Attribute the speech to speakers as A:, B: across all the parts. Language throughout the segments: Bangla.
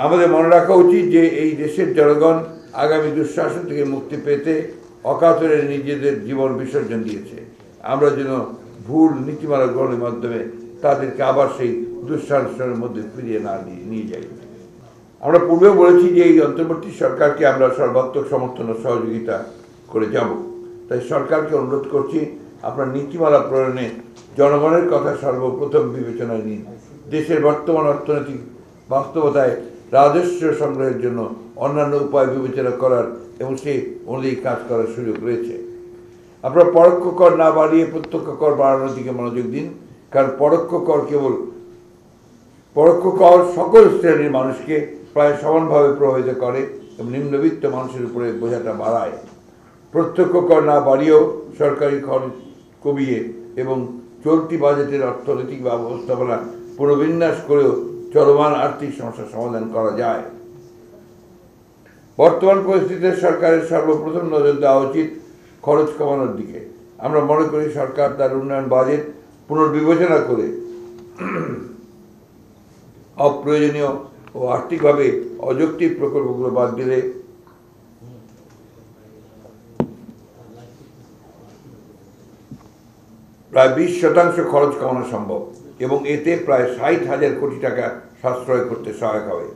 A: আমাদের মনে রাখা উচিত যে এই দেশের জনগণ আগামী দুঃশাসন থেকে মুক্তি পেতে অকাতরে নিজেদের জীবন বিসর্জন দিয়েছে। আমরা যেন ভুল নীতিমালা গ্রহণের মাধ্যমে তাদেরকে আবার সেই দুঃশাসনের মধ্যে ফিরিয়ে না নিয়ে যাই। আমরা পূর্বেও বলেছি যে এই অন্তর্বর্তী সরকারকে আমরা সর্বাত্মক সমর্থন ও সহযোগিতা করে যাব। তাই সরকারকে অনুরোধ করছি, আপনার নীতিমালা প্রণয়নে জনগণের কথা সর্বপ্রথম বিবেচনায় নিন। দেশের বর্তমান অর্থনৈতিক বাস্তবতায় রাজস্ব সংগ্রহের জন্য অন্যান্য উপায় বিবেচনা করার এবং সেই অনুযায়ী কাজ করার সুযোগ রয়েছে। আপনারা পরোক্ষ কর না বাড়িয়ে প্রত্যক্ষ কর বাড়ানোর দিকে মনোযোগ দিন, কারণ পরোক্ষ কর সকল শ্রেণীর মানুষকে প্রায় সমানভাবে প্রভাবিত করে এবং নিম্নবিত্ত মানুষের উপরে বোঝাটা বাড়ায়। প্রত্যক্ষ কর না বাড়িয়েও সরকারি খরচ কমিয়ে এবং চলতি বাজেটের অর্থনৈতিক ব্যবস্থাপনা পুনর্বিন্যাস করেও চলমান আর্থিক সমস্যার সমাধান করা যায়। বর্তমান পরিস্থিতিতে সরকারের সর্বপ্রথম নজর দেওয়া উচিত খরচ কমানোর দিকে। আমরা মনে করি সরকার তার উন্নয়ন বাজেট পুনর্বিবেচনা করে অপ্রয়োজনীয় ও আর্থিকভাবে অযৌক্তিক প্রকল্পগুলো বাদ দিলে প্রায় 20% খরচ কমানো সম্ভব এবং এতে প্রায় 60,000 কোটি টাকা সাশ্রয় করতে সহায়ক হবে।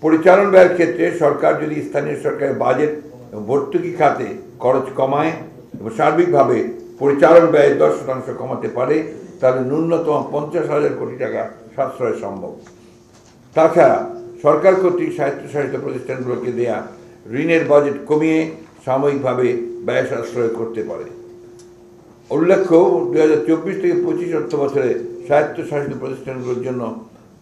A: পরিচালন ব্যয়ের ক্ষেত্রে সরকার যদি স্থানীয় সরকারের বাজেট এবং ভর্তুকি খাতে খরচ কমায় এবং সার্বিকভাবে পরিচালন ব্যয় 10% কমাতে পারে, তাহলে ন্যূনতম 50,000 কোটি টাকা সাশ্রয় সম্ভব। তাছাড়া সরকার কর্তৃক স্বায়ত্তশাসিত প্রতিষ্ঠানগুলোকে দেয়া ঋণের বাজেট কমিয়ে সাময়িকভাবে ব্যয় সাশ্রয় করতে পারে। উল্লেখ্য, 2024 থেকে 25 অর্থ বছরে স্বায়ত্তশাসিত প্রতিষ্ঠানগুলোর জন্য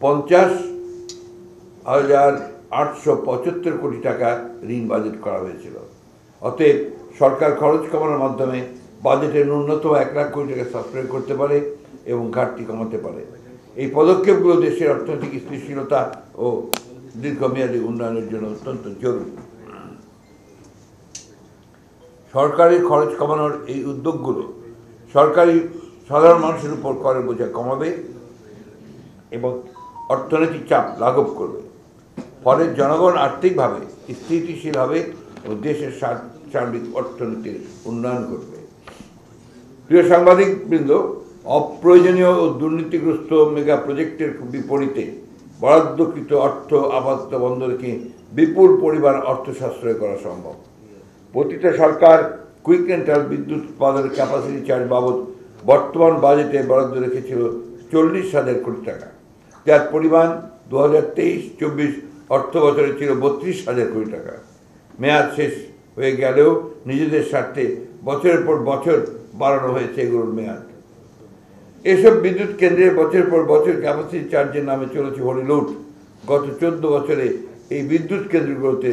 A: 50,875 কোটি টাকা ঋণ বাজেট করা হয়েছিল। অতএব সরকার খরচ কমানোর মাধ্যমে বাজেটের ন্যূনতম 1 লাখ কোটি টাকা সাশ্রয় করতে পারে এবং ঘাটতি কমাতে পারে। এই পদক্ষেপগুলো দেশের অর্থনৈতিক স্থিতিশীলতা ও দীর্ঘমেয়াদী উন্নয়নের জন্য অত্যন্ত জরুরি। সরকারি খরচ কমানোর এই উদ্যোগগুলো সাধারণ মানুষের উপর করের বোঝা কমাবে এবং অর্থনৈতিক চাপ লাঘব করবে। ফলে জনগণ আর্থিকভাবে স্থিতিশীল হবে ও দেশের সার্বিক অর্থনীতির উন্নয়ন ঘটবে। প্রিয় সাংবাদিকবৃন্দ, অপ্রয়োজনীয় ও দুর্নীতিগ্রস্ত মেগা প্রজেক্টের বিপরীতে বরাদ্দকৃত অর্থ আপাতত বন্ধ রেখে বিপুল পরিমাণ অর্থ সাশ্রয় করা সম্ভব। প্রতিটা সরকার কুইক রেন্টাল বিদ্যুৎ উৎপাদনের ক্যাপাসিটি চার্জ বাবদ বর্তমান বাজেটে বরাদ্দ রেখেছিল 40,000 কোটি টাকা, যার পরিমাণ 2023-24 অর্থ বছরে ছিল 32,000 কোটি টাকা। মেয়াদ শেষ হয়ে গেলেও নিজেদের স্বার্থে বছরের পর বছর বাড়ানো হয়েছে এগুলোর মেয়াদ। এসব বিদ্যুৎ কেন্দ্রের বছরের পর বছর ক্যাপাসিটি চার্জের নামে চলেছে হরিলুট। গত 14 বছরে এই বিদ্যুৎ কেন্দ্রগুলোতে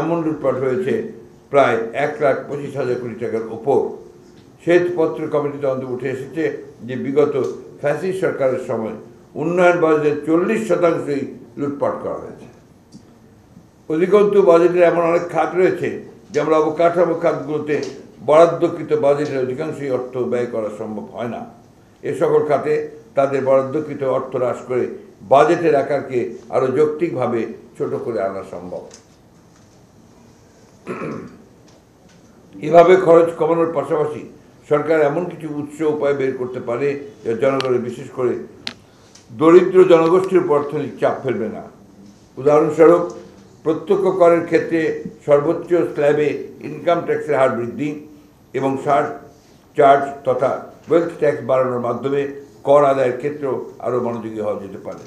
A: এমন লুটপাট হয়েছে প্রায় 1,25,000 কোটি টাকার ওপর। শ্বেতপত্র কমিটিতে অন্তত উঠে এসেছে যে বিগত ফ্যাসিস্ট সরকারের সময় উন্নয়ন বাজেটের 40%ই লুটপাট করা হয়েছে। অধিকন্তু বাজেটের এমন অনেক খাত রয়েছে যেমন অবকাঠামো খাতগুলোতে বরাদ্দকৃত বাজেটের অধিকাংশই অর্থ ব্যয় করা সম্ভব হয় না। এ সকল খাতে তাদের বরাদ্দকৃত অর্থ হ্রাস করে বাজেটের আকারকে আরও যৌক্তিকভাবে ছোট করে আনা সম্ভব। এভাবে খরচ কমানোর পাশাপাশি সরকার এমন কিছু উপায় বের করতে পারে যা জনগণের, বিশেষ করে দরিদ্র জনগোষ্ঠীর উপর অর্থনৈতিক চাপ ফেলবে না। উদাহরণস্বরূপ, প্রত্যক্ষ করের ক্ষেত্রে সর্বোচ্চ স্ল্যাবে ইনকাম ট্যাক্সের হার বৃদ্ধি এবং চার্জ তথা ওয়েলথ ট্যাক্স বাড়ানোর মাধ্যমে কর আদায়ের ক্ষেত্রেও আরও মনোযোগী হওয়া যেতে পারে।